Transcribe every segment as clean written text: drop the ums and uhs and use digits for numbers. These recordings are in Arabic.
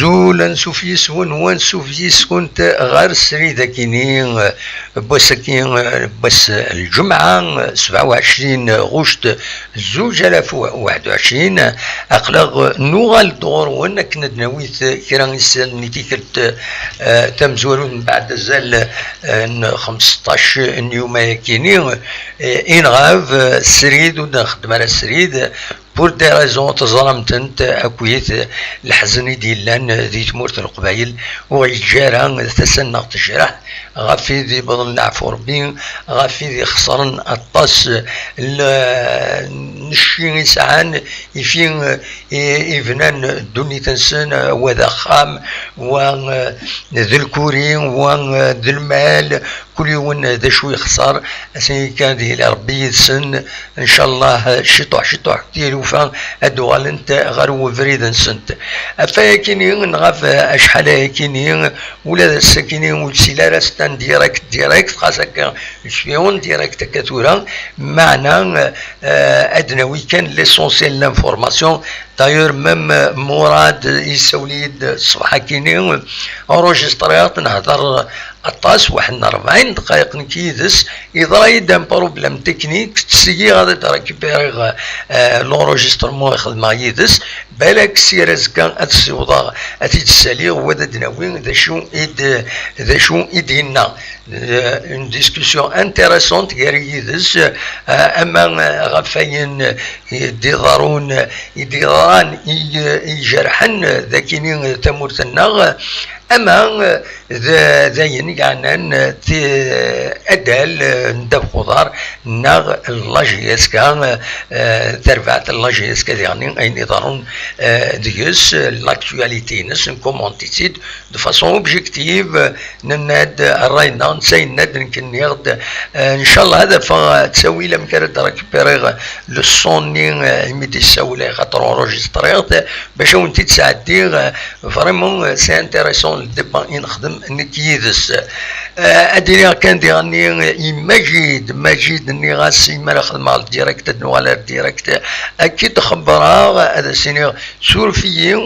زولا سوفيسون وان سوفيسون غير سريدة كينين بس الجمعة 27 غشت 2021 أقلق نوغال دور وانك ندنويت كيران يسال نتيكت تمزور من بعد زال 15 نيوم كينين إن غاف سريد ونخدم على سريد بور دي ريزون تظلمت اكويت الحزن ديالنا ذي تمورت القبايل ويجارها تسنى تجرح غافي ذي بضل نعفو ربي غافي ذي خسرن الطاس نشي سعان يفين إفنان دوني تنسن وذا خام وذي الكوري وذي المال كل يوم ذا شوي خسر أسني كان ذي ربي يسن إن شاء الله شطوح كتير وفان أدوال أنت غرو فريد سنت أفا كينين نغاف أشحال كينين ولا السكينين والسلالة ستان ديريكت خاصة شفيون ديريكت كاتورا معنا أدنوي كان ليسونسيال لانفورماسيون دايور ميم مراد يسوليد الصباح كينين أوروجستريات نهضر الطاس وحنا 40 دقائق نكيدس إذا يدام بروبليم تكنيك تسيي غادي تركبير لونجسترمون يخدم يدس بالك سيرز كان اتسوضا اتسالي ودا دناوين ذا شو يدينا اون ديسكوسيون انتريسونت غير يدس اما غفاين يديران يجرحن ذاكينين تمورتنا أما ذاين يعني أدال ندب خضار ناغ اللاجيسكا ترفعت اللاجيسكا يعني أين يضرون ديوس لاكتواليتي نس كومونتيتيد دو فاسون اوبجيكتيف نناد الراينا نسيناد نكن يغد إن شاء الله هذا فتسوي لم كانت ريكبيريغ لو سوني يمدي ساولي خاطر اونجستريغ باش ونتي تساعدي فريمون سي انتريسون الدبا ينخدم نكيدس اديني كان ديرني مجيد اني غاسي ما نخدم على الديريكت ولا الديريكت اكيد خبرها هذا سيني سورفيين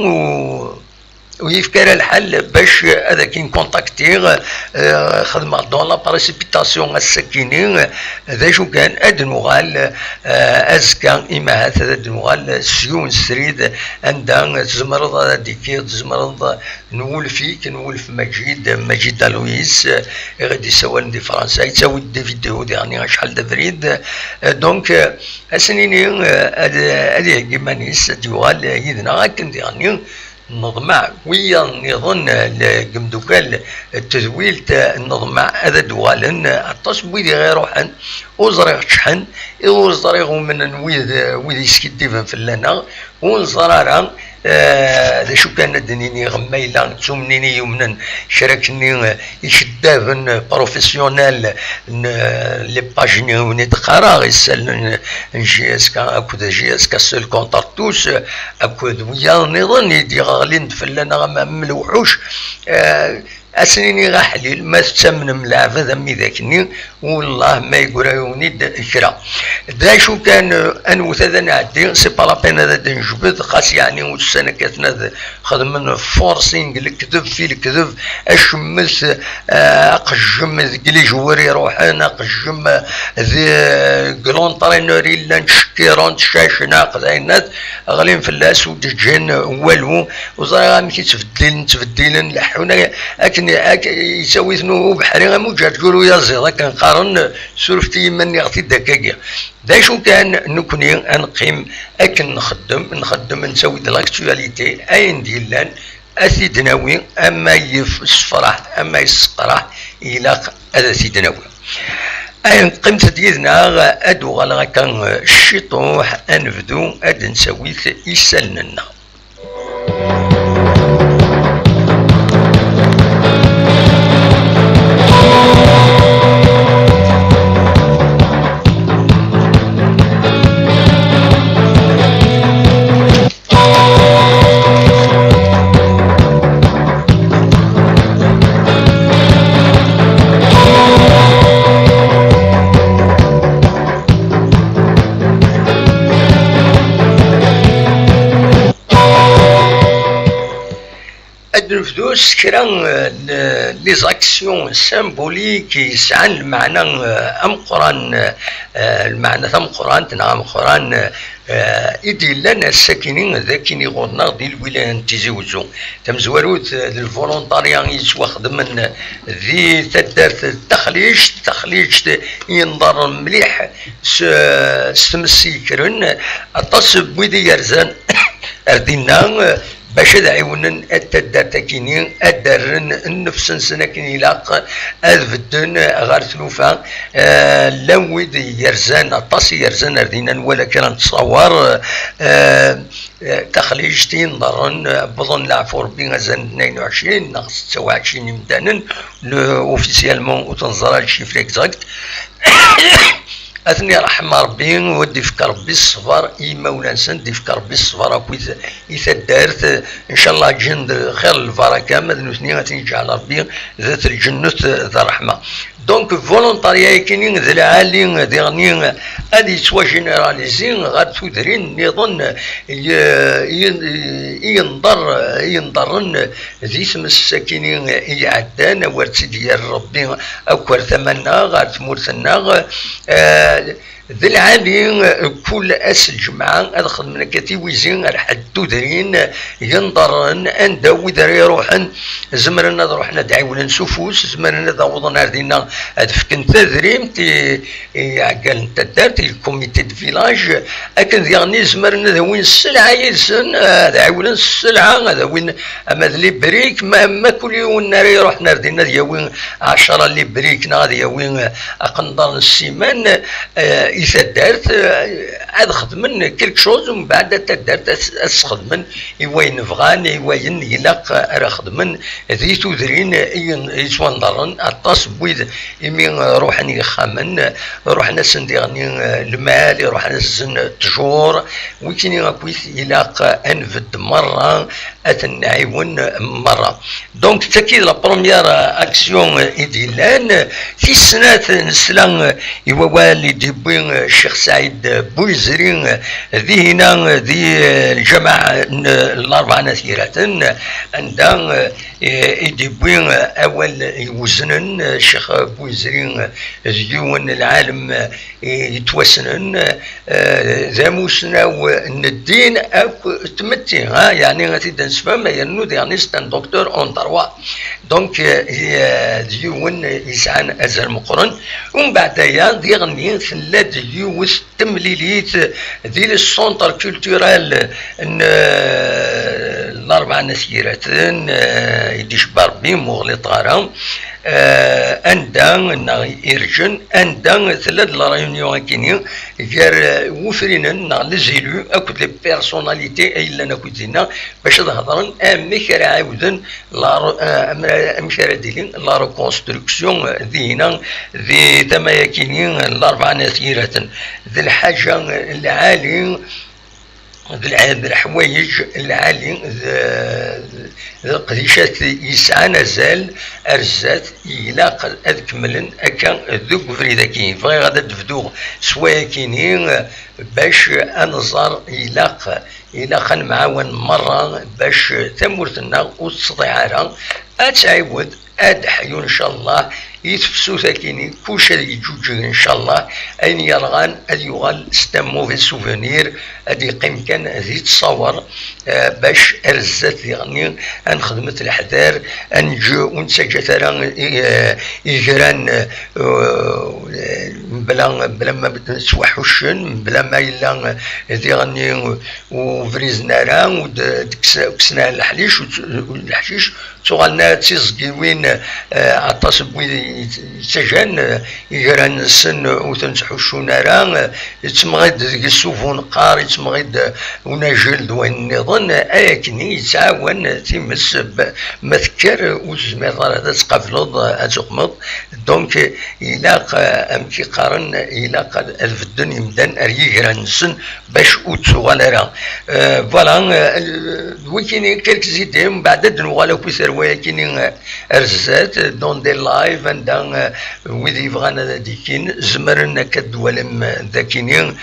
ويفكر الحل باش هذا كي كونتاكتي خدمة دون لا بريسيبيتاسيون السكينين ذا شو كان ادنوغال ازكا اما هذا ادنوغال سيون سريد عندها تزمرض ديكير تزمرض نقول فيك نقول في مجيد لويس غادي يسوى دي فرنسا يسوي دي فيديو ديالني شحال دفريد دونك اسنيني هذه كيمانيس ديوغال يدنا كن ديالني نضمع ويا نظن الجمدوكال التزويل نضمع هذا دوالن التصوير غير روحن وزريغ شحن وزريغ من ويد يسكتيفن في اللنا وزرارا ذا شو كان الدنيني غميلا تسمنيني يمنا شاركني يشدافن بروفيسيونيل لي باجيني ونتقرا يسال جي اس كا اكو جي اس كا سول كونتاكتوس اكو ويا نظن يدي غالين فلنا ملوحوش اسنيني غحليل ما تسمن ملعب ذمي ذاكني والله ما يقول يوني كرا دا شو كان انوث هذا نعدي سي با لا بين هذا نجبد خاص يعني والسنه كاتنا خدمنا فورسينغ الكذب في الكذب اشمس اقجم ذكلي جواري روحنا اقجم ذي كلون ترينوري لا نشكيرون تشاشنا قزاينات غالين في اللاس ودجين والو وزرا مشي تفديلن لحونا لكن يسوي ذنوب بحري مجرد يقولوا يا زيضا كنقارن سورفتي من يعطي الدكاكية دا شو كان نكوني نقيم اكن نخدم نسوي د لاكتواليتي اين ديالان اثيدناوي اما يفرح اما يسقرح الى هذا سيدناوي اين قيمت ديالنا ادو غالا كان الشطوح انفدو اد نسوي يسالنا الفلوس كرا لي زاكسيون سامبوليك يسعى المعنى أمقران المعنى أمقران تنعم قران إدي لنا الساكنين ذاكين يغورنا دي الولاية تيزيوزو تمزوروت الفولونتاريان يتواخد من ذي تدارت التخليج ينظر مليح ستمسي كرن التصب ويدي يرزان أردنا باش دعيونا التدارتكينين الدرن النفس سنكني لاق أذبدن غار ثلوفا لويد يرزان الطاسي يرزان أردنا ولا كان نتصور تخليجتين ضرن بظن العفور بين غزان 22 ناقص 29 مدانا اوفيسيالمون وتنظر الشيفر اكزاكت أثني رحمة ربي ودي في ربي الصفر إيما ولانسان دي في ربي الصفر أكويت إذا دارت إن شاء الله جند خير البركة ماذا نثني غتنجعل ربي ذات الجنة ذا رحمة دونك فولونتاريا كاينين ذا العالي ديغني هادي سوا جينيراليزين غاد تودرين نظن ينضرن ذي اسم الساكنين يعدان ورتي ديال ربي أكور ثمنا غاد تمورثنا ذي العالي كل أس الجمعة أدخل من كتيويزين الحد تودرين ينضرن أن داود يروحن زمرنا روحنا دعونا نسوفوس زمرنا ضوضنا ردينا أدفكن تذريم تي عقل تدارت الكوميتي دو فيلاج أكن ذيغني زمرنا ذوين السلعة يلسن دعونا السلعة ذوين أما ذلي بريك ما كل يوم ناري روحنا ردينا ذيوين 10 اللي بريكنا ذيوين أقنضر السيمان إذا دارت عاد خدمن كلك شوز ومن بعد تدارت أسخدمن يوين فغان يوين يلاق راه خدمن ذي تودرين يتوندرن الطاس بويد يمين روحني خامن روحنا سنديغني المال روحنا سن التجور وكيني غاكويث يلاق أنفد مرة أتنعيون مرة دونك تأكيد لا بروميير أكسيون إديلان في السنة نسلان يوالي ديبوين الشيخ سعيد بويزرين ذي هنا ذي الجماعة الأربع نثيرات عندها يديبوين أول يوزنن الشيخ بويزرين زيون العالم يتوسنن ذا موسنا والدين أو تمتي ها يعني غادي نسفهم ينو يعني ستان دكتور اون دروا دونك ديون يسعان أزال مقرن ومن بعدها ديغني ثلاث يوث تمليليت ذي السونتر كولتورال الأربع نسيرات يديش باربي مغلي طارا أندان إرجن أندان ثلاث لارايونيون كينيا غير وفرين لزيلو أكد لي بيرسوناليتي إلا نكودينا باش تهضرن أمي كرا عاودن أمي كرا ديلين لا ريكونستركسيون ذينا ذي تمايا كينيا الأربع نسيرات ذي الحاجة العالي ذي الحوايج العالي قديشات يسعى نزال أرزات يلاق أذكملن أكا ذوك فريدا كاين فغي غادا تفدو سوايا كاينين باش أنظر يلاق نمعاون مرة باش ثمورتنا وتستطيعها أتعاود أدحيو إن شاء الله يتفسو ثاكيني كلشي يجوج ان شاء الله اين يرغان اد يغال ستا موفي سوفونير اد يقيم كان اد يتصور باش ارزات يغني ان خدمت الحذار ان جو ونسجل ترى يجران بلا ما تسوحوشن بلا ما الا يغني وفريزنارا ودكسنا الحليش والحشيش تغالنا تيزقيوين عطاسب وين سجن يجران السن وتنسحوشون راه يتمغد السوفون قار يتمغد وناجل دوين نظن لكن يتعاون تيمس مثكر وزمير هذا تقفلض اتقمض دونك يلاق أمكي قارن إلى قد الفدن يمدن أريجرا نسن باش أوتسو غالرا فوالا ويكيني كلك زيدهم بعد دنوغالا كويسر ويكيني أرزات دون دي لايف عندها ويدي فغانا ديكين زمرنا كدولم ذاكيني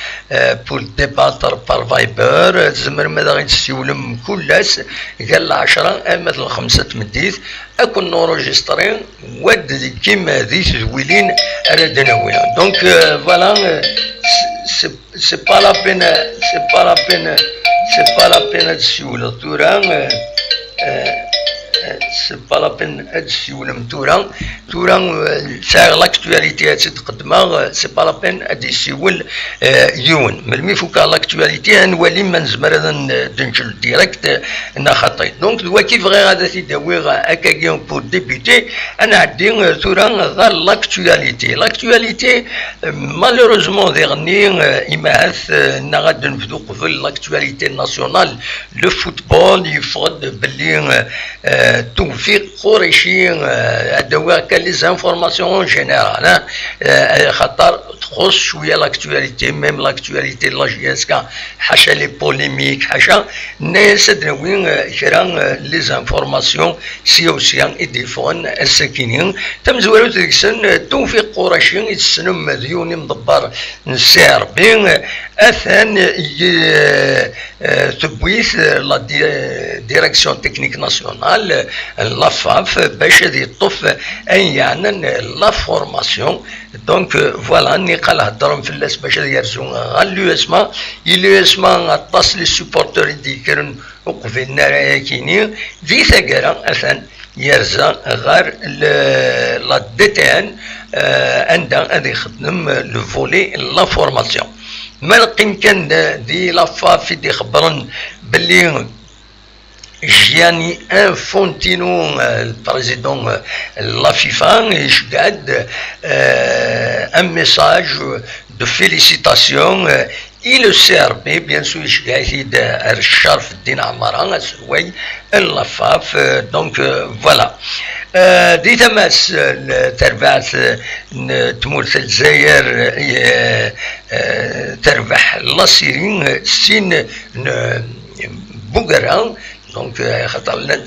بول ديباتر بار فايبر زمر ماذا غنسيولم كلاس قال 10 مثل 5 مديث اكون نورجسترين ود كيما ذي زويلين ردناوي دونك فوالا سي با لا بين تسيول تورا سي با لا بين تسيول تورا ساغ لاكتواليتي تقدمها سي با لا بين تسيول يون ملي فوكا لاكتواليتي نولي ما نزمر ننشل ديريكت انا خطيت دونك دوا كيف غير هذا تيداوي هكاكيون بور ديبيتي انا عندي تورا غير لاكتواليتي مالوروزمون ديغني يماث نا غادي نبدو قبل لاكتواليتي ناسيونال لو فوتبول يفرض باللي توفيق قريشي هذا كان لي زانفورماسيون جينيرال خاطر تخص شويه لاكتواليتي ميم لاكتواليتي لا جي اس كا حاشا لي بوليميك حاشا الناس داوين كرا لي زانفورماسيون سيوسيان ايديفون الساكنين تم زوالو تيكسن توفيق قريشي يتسنم مديون مدبر نسير بين اثان تبويث لا ديريكسيون تكنيك ناسيونال لافاف باش هذه الطف اي يعني لا فورماسيون دونك فوالا اني قال هضرهم في الناس باش يرزون غير لو اسما يلو اسما اتصل السبورتور ديكرن وقفلنا راه كاينين ذي ثقره اثان يرزا غير لا دي تي ان عندها غادي يخدم لو فولي لا فورماسيون ما لقين كان دي لافاف دي خبرن باللي جياني انفونتينو البريزيدون لا فيفا يشقاد ان ميساج دو فيليسيتاسيون إلى السيربي بيان سور يشقايد الشرف الدين عمارة سوي اللفاف دونك فوالا دي تماس تربعت تمورث الجزائر تربح لاسيرين سين بوغران دونك خاطر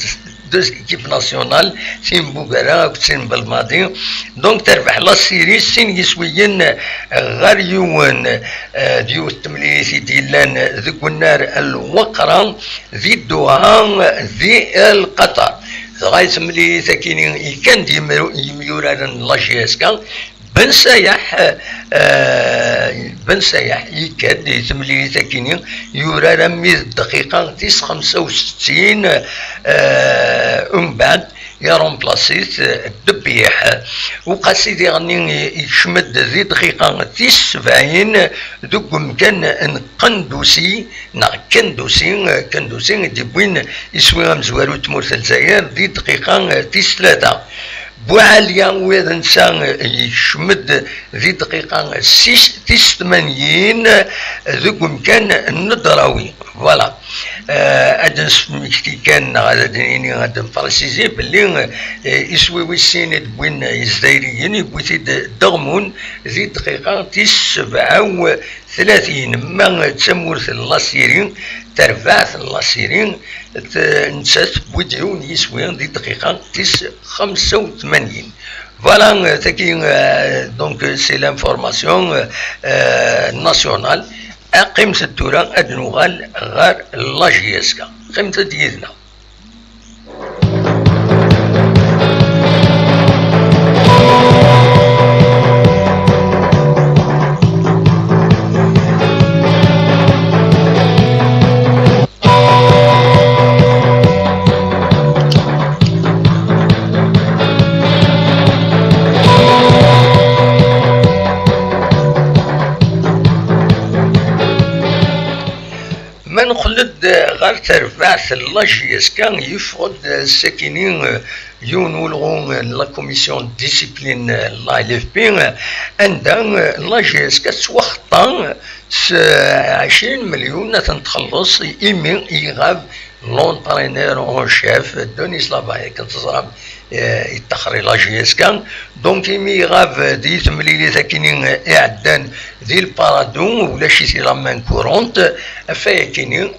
دوز ايكيب ناسيونال سين بوغرا وسين بالماضي دونك تربح لا سيري سين يسويين غير يون ديو التمليثي ديلان ذوك النار الوقرة ذي الدوها ذي القطر غاية ملي ثاكيني كان يميورا لا جي اس كا بن سايح يكاد يتملي ثاكيني يورا رمي الدقيقة 65 ومن بعد يا رومبلاسيت الدبيح وقاسيدي غني يشمد ذي دقيقة 70 دوك مكان نقندوسي كندوسي ديبوين يسوي مزوارو تمورث الجزائر ذي دقيقة 3 بوعاليا وإذا إنسان يشمد ذي دقيقة 86 ذوك مكان الندراوي فوالا هذا مكتي كان غادا دنيني غادا نبرسيزي باللي يسوي ويسين بوين يزدايريين يبوثي دغمون ذي دقيقة 37 ما تسمورث اللاسيرين ترفعت اللاسيرين نسات بوديون يسويون ذي دقيقة 85 فوالا تاكي دونك سي لانفورماسيون ناسيونال قيمة الدورة أدنوغال غير لاجيسكا قيمة ديالنا نخلد غير ترفعت لاجيس كان يفرض الساكنين يونولغون لا كوميسيون ديسيبلين لا اف بي عندها لاجيس كتوخطا 20 مليون تنتخلص يمين يغاب لونترينور اون شيف دونيس لافاي كنتزرم يتخري لا جي اس كان دونك مي غاف دي تمليلي ثاكينين اعدان دي البارادون ولا شي لا مان كورونت فاي كينين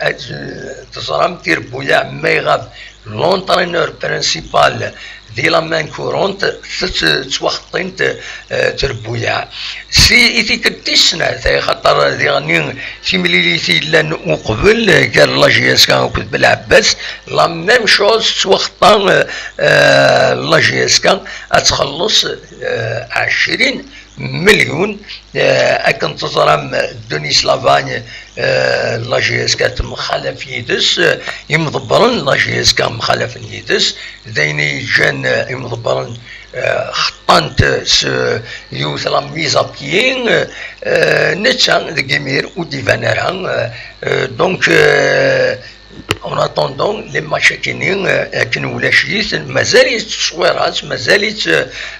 تزرم تيربويا ما يغاف لونترينور برينسيبال دي لا مان كورونت تتوخطين تربويا سي إذا كنتسنا ثاي خاطر ذي غني في مليليتي لان وقبل قال لا جي اس كان وكتب بالعباس لا ميم شوز توخطان لا جي اس كان تخلص 20 مليون اكن تزرم دونيس لافاني لا جي اس كان مخالف يدس يمضبرن لا جي اس كان مخالف يدس ذيني جان يمضبرن خطانت يوث لا ميزا بيين نتشان ديمير وديفانران دونك en attendant les machines qui nous lâchent مازال تصويرات مازال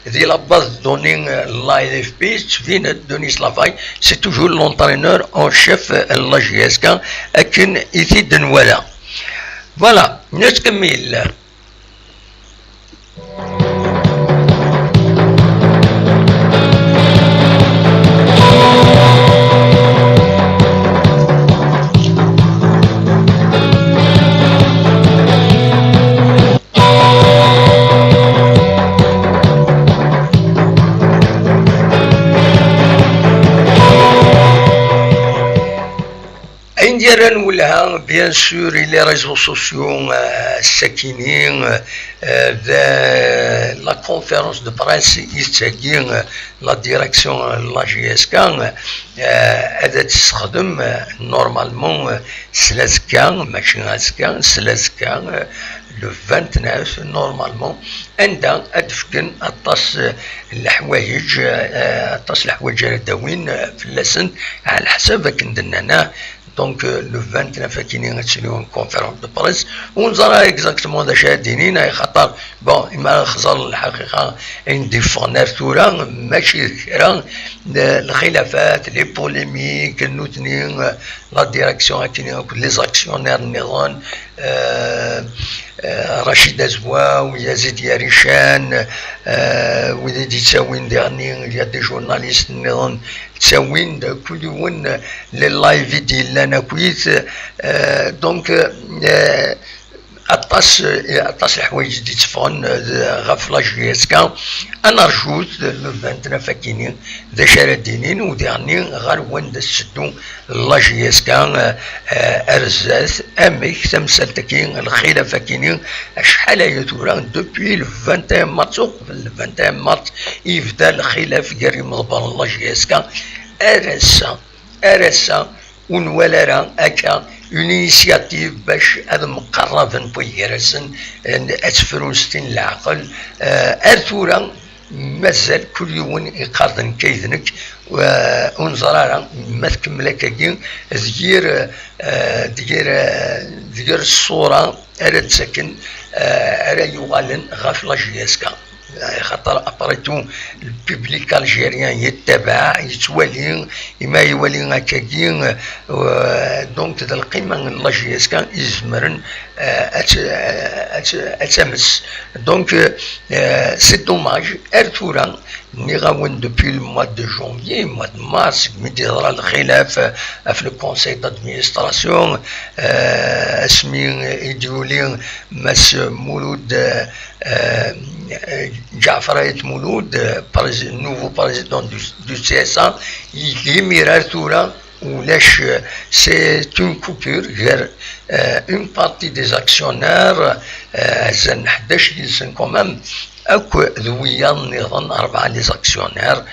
دي لا باز دوني لا اف بي تفين دونيس لافاي سي توجور لونترينور اون شيف لا جي اس كان لكن يزيد نوالا فوالا نكمل ندير نولها بيان سور لي ريزو سوسيو الساكنين لا كونفيرونس دو بريس يستاكين لا ديريكسيون لا جي اس كان هذا تستخدم نورمالمون سلازكا ماشي هازكا سلازكا لو 29 نورمالمون عندها ادفكن اطاس الحوايج اطاس الحوايج الداوين في اللسن على حسب كندنا دونك لو 29 كاينين غتسليو كونفيرونس دو بريس ونزرا اكزاكتومون دا شادينين خاطر بون اما خزر الحقيقه عندي فونير تورا ماشي كرا الخلافات لي بوليميك نوتنين لا ديريكسيون كاينين لي زاكسيونير النظام رشيد أزوا ويزيد ياريشان ويدي تساوين ديرني يا دي جورناليست النظام تساوين كل يوم لللايف ديال لنا كويس دونك اطاس الحوايج دي تفون غاف لا جي اس كان انا رجوت لو 29 كاينين ذا شاردينين وديرني غير وين دسدو لا جي اس كان ارزاز اميك تمثال كاين الخلافه كاينين شحال هي تورا دوبوي لو 21 مارس قبل 21 مارس يبدا الخلاف كاري مضبر لا جي اس كان ارسا ونوالرا هكا اون انيسياتيف باش هذا مقربا بويرسن اتفرون ستين العقل ارثورا مازال كل يوم يقارن كيدنك ونزرارا ما تكمل كاين دير الصوره ارا تسكن ارا يوالن غاف لا جي اس كا خاطر ابريتو البوبليك الجيريان يتبع يتوالي ما يولي هكاكين دونك هذا القيمه لا جي اس كان يزمرن اتمس دونك سي دوماج ارتورا ني غاون دوبوي الموا دو جونفي موا دو مارس ملي ظهر الخلاف في الكونساي دادمينستراسيون اسمي يديولي ماس مولود جعفر ايت مولود نوفو بريزيدون دو سي اس ا يلي ميرار تورا ولاش سي اون كوبور غير اون بارتي دي زاكسيونير زن 11 يلسن كومام اكو ذويا نظن 4 لي زاكسيونير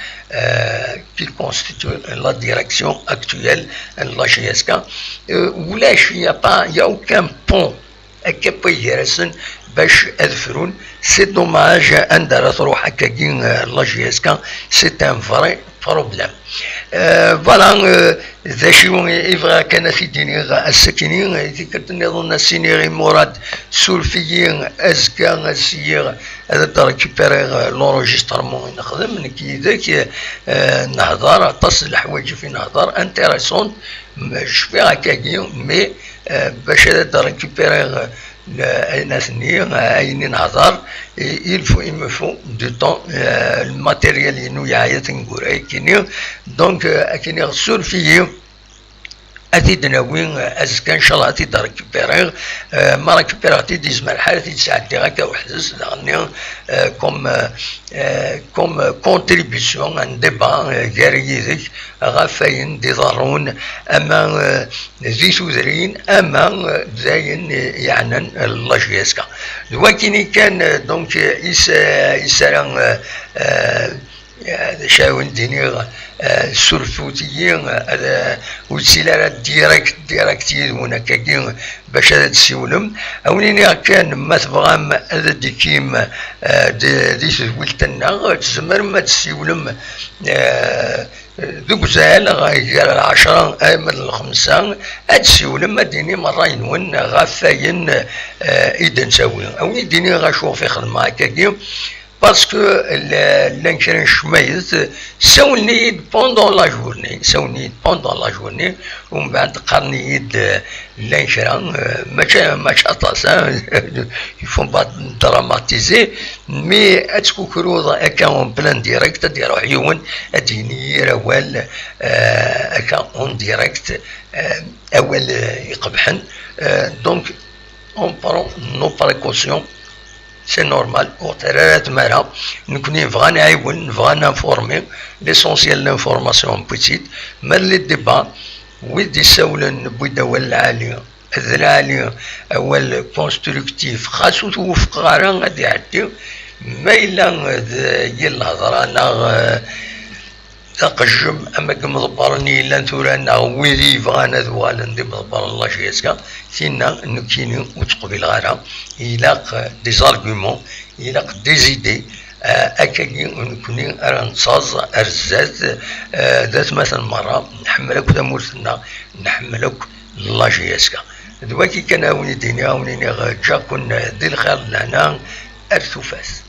qui constituent la direction actuelle de la GSK. Il n'y a aucun pont qui peut y rester. باش أذفرون سي دوماج أندر تروح هكاكين لا جي اس كان سي ان فري بروبليم فوالا ذا شي يبغى كان في ديني السكينين ذكرت نظن السينيغي مراد سولفيين أزكى السيغ هذا تريكيبيري لونجسترمون نخدم نكي ذاك نهضر تصل الحوايج في نهضر انتيريسون شفي هكاكين مي باش récupérer أين نهضر il me faut du temps الماتيريال إنو يعيط نقول كيني دونك أكيني غسول فيه أتيد ناوي أزكى إن شاء الله أتيد ريكوبيريغ ما ريكوبيريغتي ديز مرحلة تساعدني غاكا وحدس غني كوم كونتريبيسيون ان ديبا غير يدك غافاين دي ضارون أما ذي سوذرين أما زاين يعني لاجيسكا ولكن كان دونك يسرى شاون دينيغ سورفوتيين وسيلة ديريكتي هناك باش تسولم أوليني كان ما تبغى هذا ديكيم دي سولتنا تزمر ما تسولم ذوك زال غير 10 من الخمسة أتسولم ديني مرة ينون غافاين إذا نسوي أولي ديني غاشوف في خدمة هكاكي باسكو لانكرين شميت ساوني بوندون لا جورني ومن بعد قرني لانكرين ماشي اطاسا يفون با دراماتيزي مي اتكو كروض اكا اون بلان ديريكت ديرو عيون اديني روال اكا اون ديريكت اول يقبحن دونك اون برون نو بريكوسيون سي نورمال وقت مرة نكوني نبغى نعاون نبغى نانفورمي ليسونسيال لانفورماسيون بوتيت مال لي ديبا ويدي ساولن بويدا والعالية العالية أول كونستركتيف خاصو توفق غارا غادي يعدي ما إلا ديال الهضرة أنا تقجم أما كمضبرني إلا نثورانا ويلي يبغانا ذوالا ندي مضبر الله شيسكا فينا نكيني وتقبل غارا يلاق دي زارغومون يلاق دي زيدي أكاكي نكوني أرنصاز أرزات ذات مثلا مرة نحملك ثمورتنا نحملك الله شيسكا دواكي كان أوني ديني أوني جا كنا دي الخير لهنا أرثوفاس